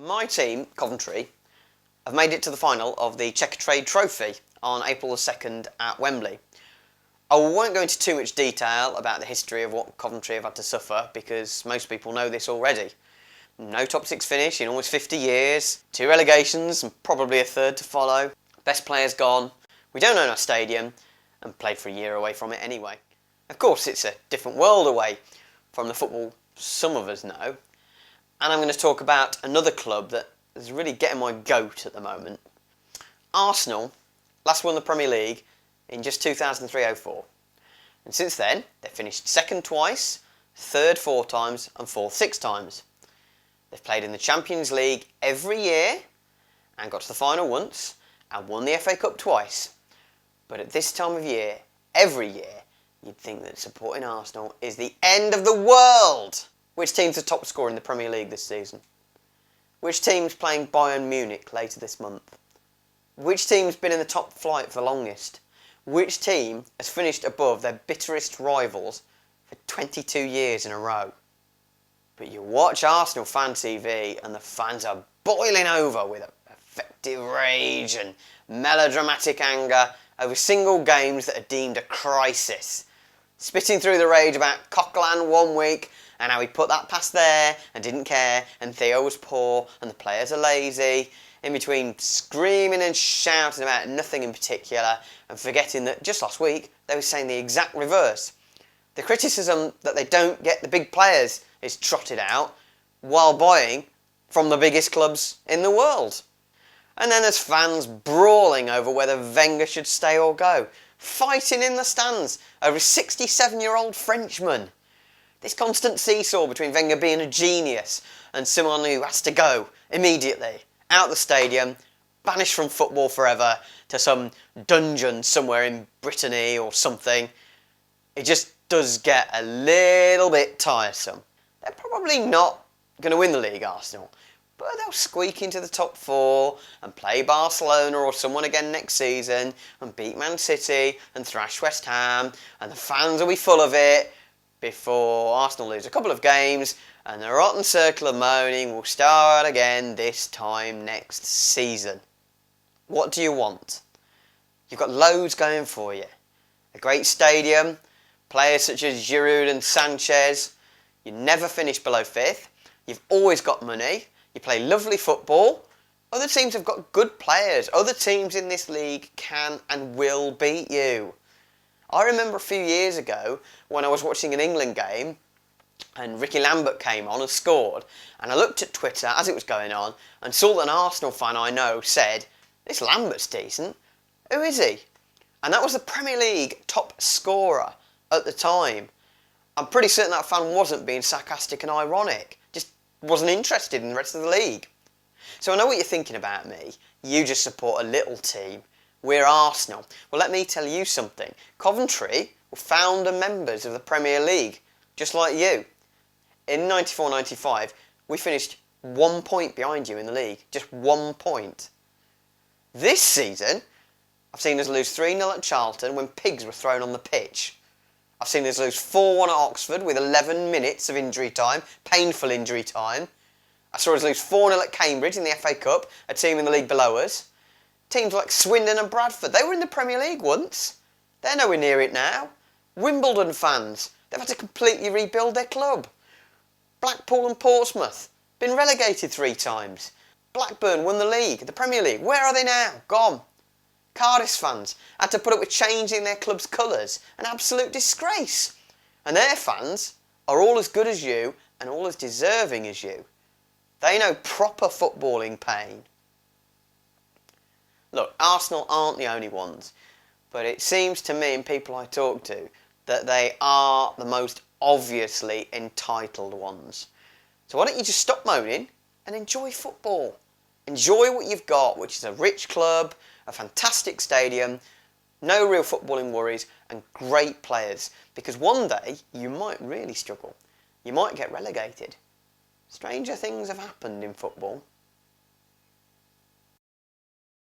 My team, Coventry, have made it to the final of the Trade Trophy on April the 2nd at Wembley. I won't go into too much detail about the history of what Coventry have had to suffer because most people know this already. No top six finish in almost 50 years, 2 relegations and probably a third to follow. Best players gone, we don't own our stadium and played for a year away from it anyway. Of course it's a different world away from the football some of us know. And I'm going to talk about another club that is really getting my goat at the moment. Arsenal last won the Premier League in just 2003-04. And since then, they've finished second twice, third 4 times and fourth 6 times. They've played in the Champions League every year and got to the final once and won the FA Cup twice. But at this time of year, every year, you'd think that supporting Arsenal is the end of the world. Which team's the top scorer in the Premier League this season? Which team's playing Bayern Munich later this month? Which team's been in the top flight for the longest? Which team has finished above their bitterest rivals for 22 years in a row? But you watch Arsenal fan TV and the fans are boiling over with effective rage and melodramatic anger over single games that are deemed a crisis. Spitting through the rage about Coquelin one week and how he put that past there and didn't care and Theo was poor and the players are lazy, in between screaming and shouting about nothing in particular and forgetting that just last week they were saying the exact reverse. The criticism that they don't get the big players is trotted out while buying from the biggest clubs in the world. And then there's fans brawling over whether Wenger should stay or go, fighting in the stands over a 67-year-old Frenchman. This constant seesaw between Wenger being a genius and someone who has to go immediately out the stadium, banished from football forever to some dungeon somewhere in Brittany or something. It just does get a little bit tiresome. They're probably not going to win the league, Arsenal, but they'll squeak into the top 4 and play Barcelona or someone again next season and beat Man City and thrash West Ham and the fans will be full of it before Arsenal lose a couple of games and the rotten circle of moaning will start again this time next season. What do you want? You've got loads going for you. A great stadium, players such as Giroud and Sanchez. You never finish below 5th. You've always got money. You play lovely football. Other teams have got good players. Other teams in this league can and will beat you. I remember a few years ago when I was watching an England game and Ricky Lambert came on and scored, and I looked at Twitter as it was going on and saw that an Arsenal fan I know said, "This Lambert's decent. Who is he?" And that was the Premier League top scorer at the time. I'm pretty certain that fan wasn't being sarcastic and ironic, just wasn't interested in the rest of the league. So I know what you're thinking about me. You just support a little team. We're Arsenal. Well, let me tell you something. Coventry were founder members of the Premier League, just like you. In 94-95, we finished 1 point behind you in the league. Just 1 point. This season, I've seen us lose 3-0 at Charlton when pigs were thrown on the pitch. I've seen us lose 4-1 at Oxford with 11 minutes of injury time, painful injury time. I saw us lose 4-0 at Cambridge in the FA Cup, a team in the league below us. Teams like Swindon and Bradford, they were in the Premier League once. They're nowhere near it now. Wimbledon fans, they've had to completely rebuild their club. Blackpool and Portsmouth, been relegated 3 times. Blackburn won the league, the Premier League. Where are they now? Gone. Cardiff fans had to put up with changing their club's colours, an absolute disgrace. And their fans are all as good as you and all as deserving as you. They know proper footballing pain. Look, Arsenal aren't the only ones, but it seems to me and people I talk to that they are the most obviously entitled ones. So why don't you just stop moaning and enjoy football? Enjoy what you've got, which is a rich club, a fantastic stadium, no real footballing worries and great players, because one day you might really struggle. You might get relegated. Stranger things have happened in football.